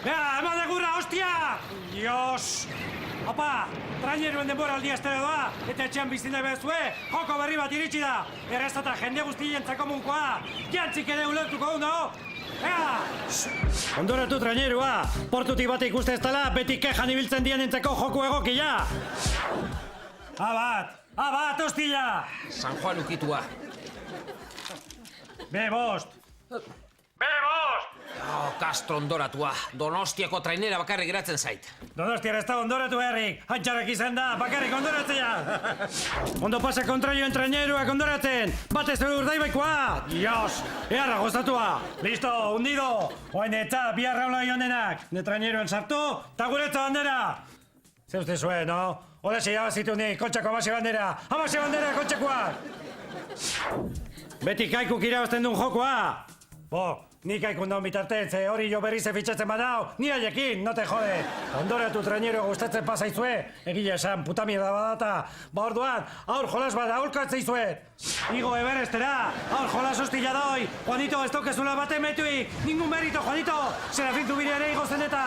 Bea, eman degurra, hostia! Dios! Opa, traineruen denbora aldia estero da, eta etxean bizine bezue, joko berri bat iritsi da. Errezata jende guztientzako munkoa, jantzik ere ulertuko hau, no? Ea! Ondoratu trainerua, portutik bat ikuste ez dela, beti kejan ibiltzen dien entzeko joku egokia. Abat, hostia! San Juan ukitua. Be bost! Oh, Castro ondoratua. Donostiako trainera bakarrik geratzen zait. Donostiara ez da ondoratu beharrik, hantxarrak izan da, bakarrik ondoratzea! Ondo pasa kontraioen traineruak ondoratzen, batez ere urdaibaikoa! Dios, eharra gozatua! Listo, hundido! Oain eta bihar raula jonenak, ne traineruen sartu, eta guretza bandera! Ze uste zuen, no? Hora xe jabazitu ni, kontxako amase bandera! Amase bandera, kontxakoak! Beti kaikuk irabazten duen jokoa! Bo, nik aikun daun bitarten, ze hori jo berriz fitxatzen badau, ni haiekin, no te jode. Ondoratu traineroa gustatzen pasaizue, egile esan, puta mierda badata. Ba orduan, aur jolas bada aurkatzei zuen. Igo Everestera, aur jolas hostila doi. Juanito, ez tokezula baten metuik, ningun merito, Juanito. Serafin Zubiri ere igo zen eta.